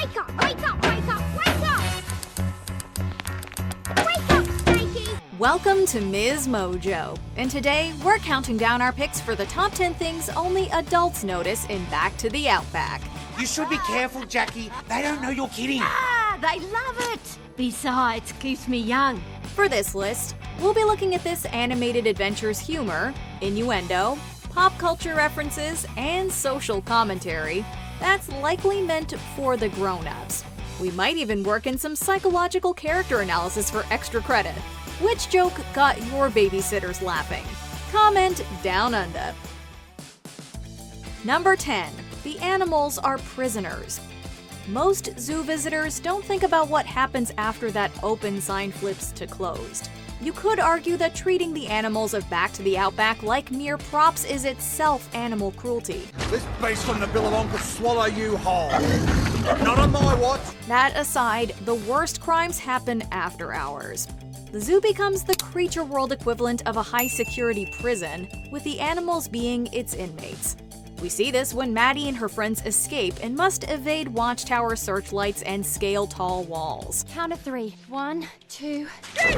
Wake up, wake up, wake up, wake up! Wake up, Snakey! Welcome to MsMojo, and today we're counting down our picks for the top 10 things only adults notice in Back to the Outback. You should be careful, Jackie. They don't know you're kidding. They love it! Besides, keeps me young. For this list, we'll be looking at this animated adventure's humor, innuendo, pop culture references, and social commentary that's likely meant for the grown-ups. We might even work in some psychological character analysis for extra credit. Which joke got your babysitters laughing? Comment down under. Number 10. The animals are prisoners. Most zoo visitors don't think about what happens after that open sign flips to closed. You could argue that treating the animals of Back to the Outback like mere props is itself animal cruelty. This beast on the billabong could swallow you whole. Not on my watch. That aside, the worst crimes happen after hours. The zoo becomes the creature world equivalent of a high-security prison, with the animals being its inmates. We see this when Maddie and her friends escape and must evade watchtower searchlights and scale tall walls. Count of 3. 1, 2, 3.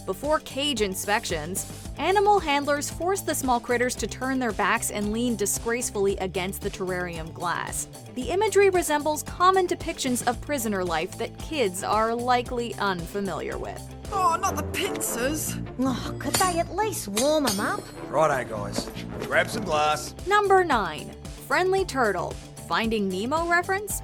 Before cage inspections, animal handlers force the small critters to turn their backs and lean disgracefully against the terrarium glass. The imagery resembles common depictions of prisoner life that kids are likely unfamiliar with. Oh, not the pizzas! Oh, could they at least warm them up? Righto, guys. Grab some glass. Number 9. Friendly Turtle. Finding Nemo reference?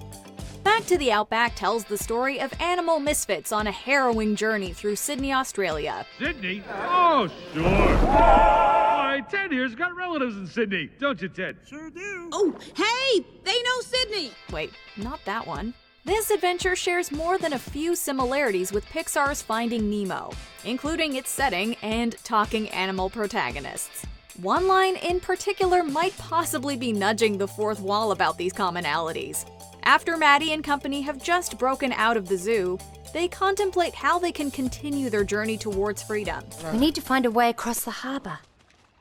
Back to the Outback tells the story of animal misfits on a harrowing journey through Sydney, Australia. Sydney? Oh, sure. Why, Ted here's got relatives in Sydney, don't you, Ted? Sure do. Oh, hey! They know Sydney! Wait, not that one. This adventure shares more than a few similarities with Pixar's Finding Nemo, including its setting and talking animal protagonists. One line in particular might possibly be nudging the fourth wall about these commonalities. After Maddie and company have just broken out of the zoo, they contemplate how they can continue their journey towards freedom. We need to find a way across the harbour.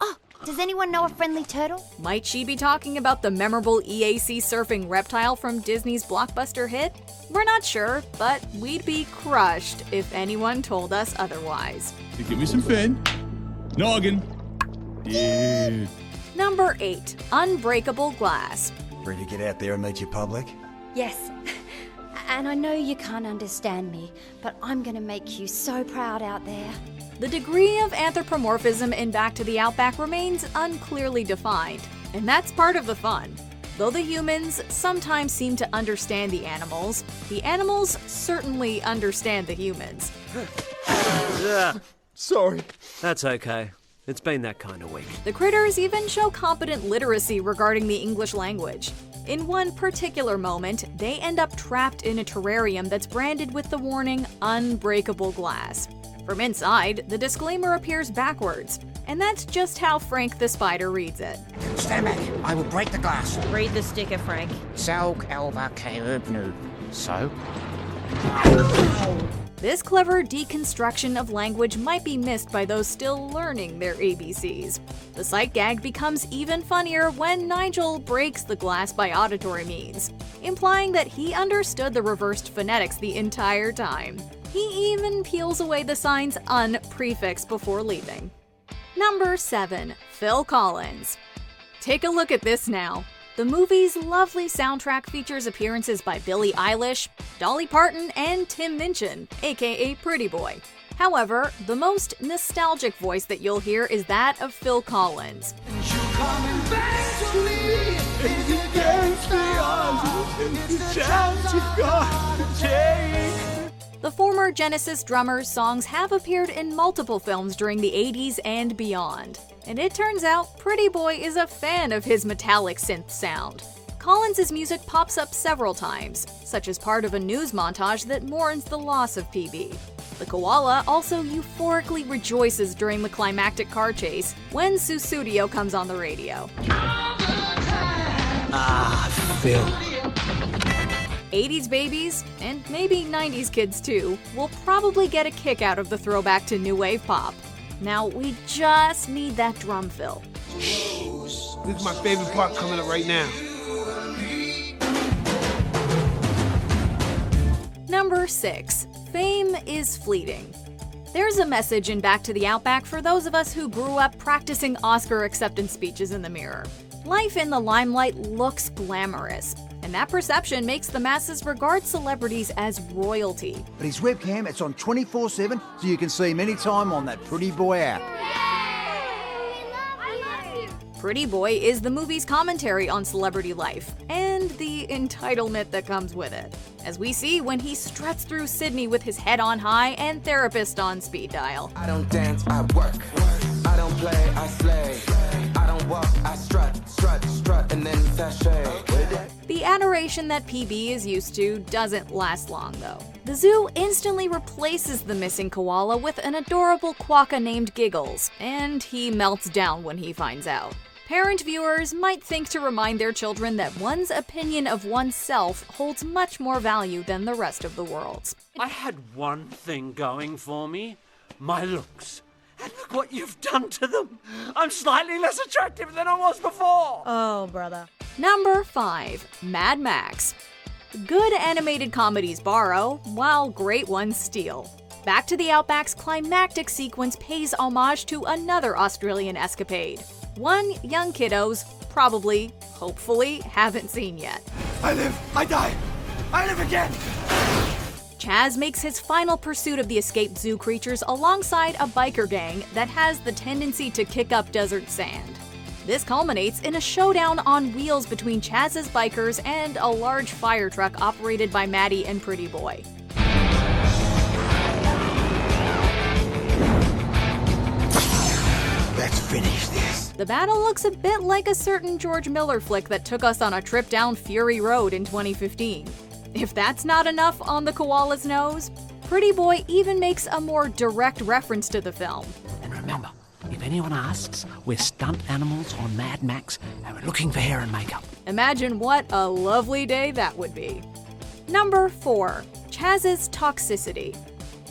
Oh, does anyone know a friendly turtle? Might she be talking about the memorable EAC surfing reptile from Disney's blockbuster hit? We're not sure, but we'd be crushed if anyone told us otherwise. Give me some fin. Noggin. Dude. Number 8. Unbreakable Glass. Ready to get out there and meet your public? Yes. And I know you can't understand me, but I'm gonna make you so proud out there. The degree of anthropomorphism in Back to the Outback remains unclearly defined, and that's part of the fun. Though the humans sometimes seem to understand the animals certainly understand the humans. Sorry. That's okay. It's been that kind of week. The critters even show competent literacy regarding the English language. In one particular moment, they end up trapped in a terrarium that's branded with the warning, "Unbreakable Glass." From inside, the disclaimer appears backwards, and that's just how Frank the Spider reads it. Stand back. I will break the glass. Read the sticker, Frank. Salg alva keubnu. So? This clever deconstruction of language might be missed by those still learning their ABCs. The sight gag becomes even funnier when Nigel breaks the glass by auditory means, implying that he understood the reversed phonetics the entire time. He even peels away the sign's "un" prefix before leaving. Number 7. Phil Collins. Take a look at this now. The movie's lovely soundtrack features appearances by Billie Eilish, Dolly Parton, and Tim Minchin, aka Pretty Boy. However, the most nostalgic voice that you'll hear is that of Phil Collins. The former Genesis drummer's songs have appeared in multiple films during the 80s and beyond. And it turns out Pretty Boy is a fan of his metallic synth sound. Collins' music pops up several times, such as part of a news montage that mourns the loss of PB. The koala also euphorically rejoices during the climactic car chase when Sussudio comes on the radio. Phil. 80s babies, and maybe 90s kids too, will probably get a kick out of the throwback to new wave pop. Now, we just need that drum fill. This is my favorite part coming up right now. Number 6. Fame is fleeting. There's a message in Back to the Outback for those of us who grew up practicing Oscar acceptance speeches in the mirror. Life in the limelight looks glamorous, and that perception makes the masses regard celebrities as royalty. But his webcam, it's on 24/7, so you can see him anytime on that Pretty Boy app. Pretty Boy is the movie's commentary on celebrity life, and the entitlement that comes with it, as we see when he struts through Sydney with his head on high and therapist on speed dial. I don't dance, I work. I don't play, I slay. I don't walk, I strut, and then sashay. The adoration that PB is used to doesn't last long, though. The zoo instantly replaces the missing koala with an adorable quokka named Giggles, and he melts down when he finds out. Parent viewers might think to remind their children that one's opinion of oneself holds much more value than the rest of the world's. I had one thing going for me, my looks. And look what you've done to them. I'm slightly less attractive than I was before. Oh, brother. Number 5. Mad Max. Good animated comedies borrow, while great ones steal. Back to the Outback's climactic sequence pays homage to another Australian escapade. One young kiddos probably, hopefully, haven't seen yet. I live, I die, I live again. Chazz makes his final pursuit of the escaped zoo creatures alongside a biker gang that has the tendency to kick up desert sand. This culminates in a showdown on wheels between Chazz's bikers and a large fire truck operated by Maddie and Pretty Boy. Let's finish this. The battle looks a bit like a certain George Miller flick that took us on a trip down Fury Road in 2015. If that's not enough on the koala's nose, Pretty Boy even makes a more direct reference to the film. And remember, if anyone asks, we're stunt animals on Mad Max and we're looking for hair and makeup. Imagine what a lovely day that would be. Number 4. Chazz's toxicity.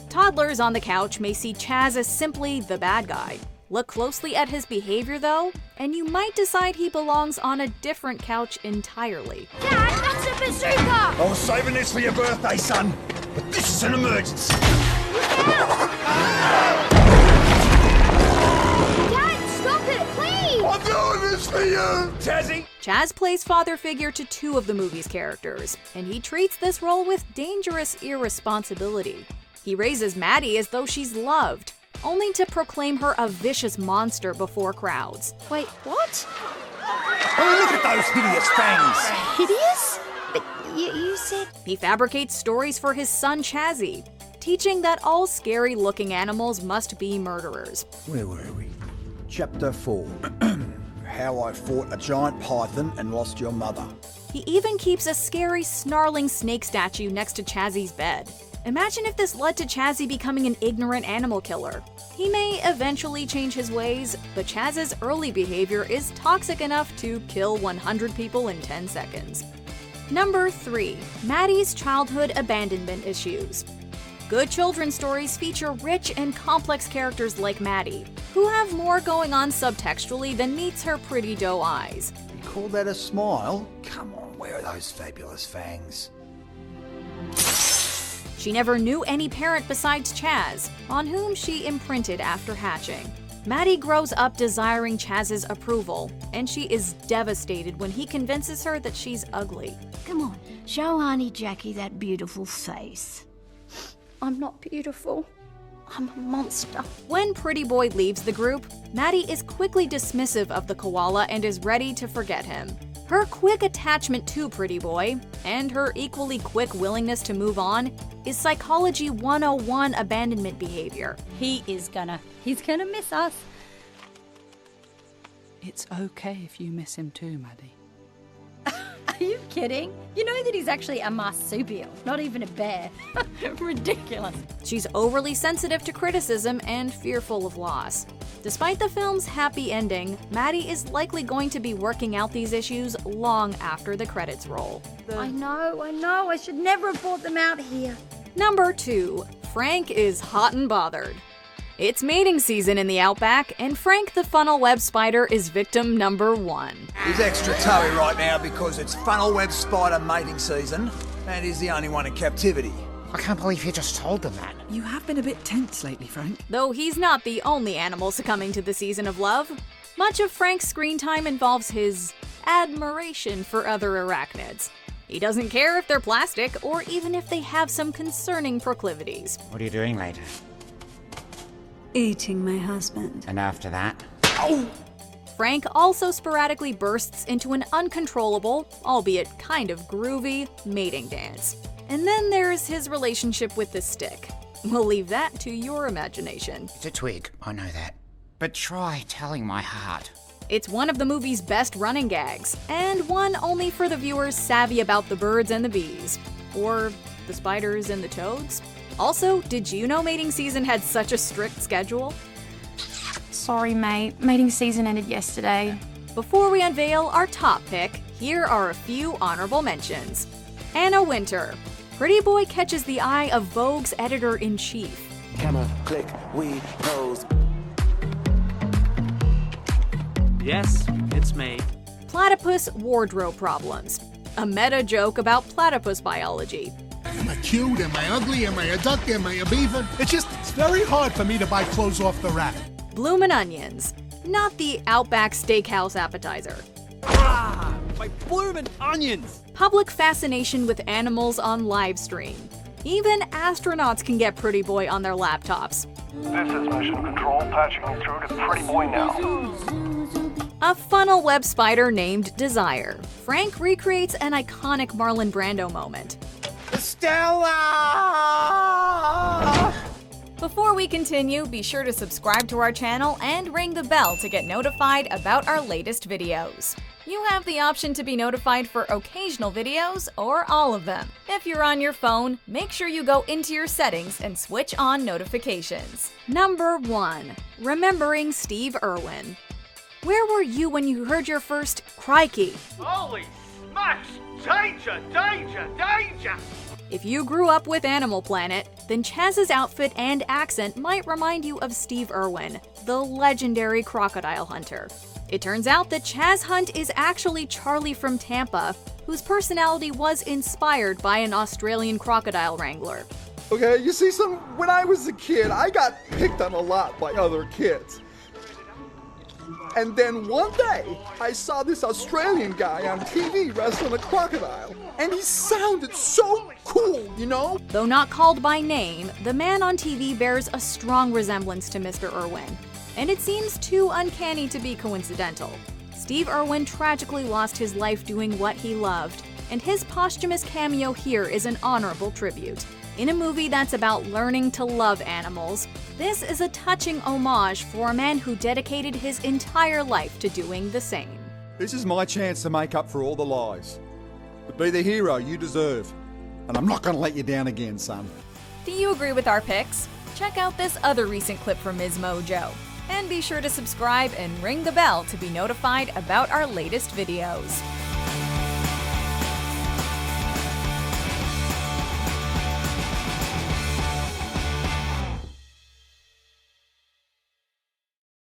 Toddlers on the couch may see Chazz as simply the bad guy. Look closely at his behavior though, and you might decide he belongs on a different couch entirely. Dad, that's a bazooka! I was saving this for your birthday, son, but this is an emergency. Dad, stop it, please! I'm doing this for you, Chazzy. Chazz plays father figure to 2 of the movie's characters, and he treats this role with dangerous irresponsibility. He raises Maddie as though she's loved, only to proclaim her a vicious monster before crowds. Wait, what? Oh, look at those hideous fangs. Hideous? But you said... He fabricates stories for his son Chazzy, teaching that all scary-looking animals must be murderers. Where were we? Chapter 4. How I fought a giant python and lost your mother. He even keeps a scary, snarling snake statue next to Chazzy's bed. Imagine if this led to Chazzy becoming an ignorant animal killer. He may eventually change his ways, but Chazz's early behavior is toxic enough to kill 100 people in 10 seconds. Number 3. Maddie's childhood abandonment issues. Good children's stories feature rich and complex characters like Maddie, who have more going on subtextually than meets her pretty doe eyes. You call that a smile? Come on, where are those fabulous fangs? She never knew any parent besides Chazz, on whom she imprinted after hatching. Maddie grows up desiring Chazz's approval, and she is devastated when he convinces her that she's ugly. Come on, show Auntie Jackie that beautiful face. I'm not beautiful. I'm a monster. When Pretty Boy leaves the group, Maddie is quickly dismissive of the koala and is ready to forget him. Her quick attachment to Pretty Boy, and her equally quick willingness to move on, is Psychology 101 abandonment behavior. He's gonna miss us. It's okay if you miss him too, Maddie. Are you kidding? You know that he's actually a marsupial, not even a bear. Ridiculous. She's overly sensitive to criticism and fearful of loss. Despite the film's happy ending, Maddie is likely going to be working out these issues long after the credits roll. I know. I should never have brought them out here. Number 2. Frank is hot and bothered. It's mating season in the Outback, and Frank the funnel web spider is victim number 1. He's extra toey right now because it's funnel web spider mating season, and he's the only one in captivity. I can't believe you just told them that. You have been a bit tense lately, Frank. Though he's not the only animal succumbing to the season of love. Much of Frank's screen time involves his admiration for other arachnids. He doesn't care if they're plastic or even if they have some concerning proclivities. What are you doing later? Eating my husband. And after that? Frank also sporadically bursts into an uncontrollable, albeit kind of groovy, mating dance. And then there's his relationship with the stick. We'll leave that to your imagination. It's a twig, I know that. But try telling my heart. It's one of the movie's best running gags, and one only for the viewers savvy about the birds and the bees. Or the spiders and the toads. Also, did you know mating season had such a strict schedule? Sorry, mate. Mating season ended yesterday. Before we unveil our top pick, here are a few honorable mentions. Anna Wintour. Pretty Boy catches the eye of Vogue's editor-in-chief. Camera, click, we pose. Yes, it's me. Platypus wardrobe problems. A meta joke about platypus biology. Am I cute? Am I ugly? Am I a duck? Am I a beaver? It's very hard for me to buy clothes off the rack. Bloomin' onions. Not the Outback Steakhouse appetizer. Ah, my bloomin' onions! Public fascination with animals on live stream. Even astronauts can get Pretty Boy on their laptops. This is Mission Control, patching you through to Pretty Boy now. A funnel web spider named Desire. Frank recreates an iconic Marlon Brando moment. Stella! Before we continue, be sure to subscribe to our channel and ring the bell to get notified about our latest videos. You have the option to be notified for occasional videos or all of them. If you're on your phone, make sure you go into your settings and switch on notifications. Number 1. Remembering Steve Irwin. Where were you when you heard your first crikey? Holy smokes! Danger, danger, danger! If you grew up with Animal Planet, then Chazz's outfit and accent might remind you of Steve Irwin, the legendary crocodile hunter. It turns out that Chazz Hunt is actually Charlie from Tampa, whose personality was inspired by an Australian crocodile wrangler. Okay, you see, when I was a kid, I got picked on a lot by other kids. And then one day, I saw this Australian guy on TV wrestling a crocodile. And he sounded so cool, you know? Though not called by name, the man on TV bears a strong resemblance to Mr. Irwin. And it seems too uncanny to be coincidental. Steve Irwin tragically lost his life doing what he loved, and his posthumous cameo here is an honorable tribute. In a movie that's about learning to love animals, this is a touching homage for a man who dedicated his entire life to doing the same. This is my chance to make up for all the lies. To be the hero you deserve. And I'm not going to let you down again, son. Do you agree with our picks? Check out this other recent clip from MsMojo. And be sure to subscribe and ring the bell to be notified about our latest videos.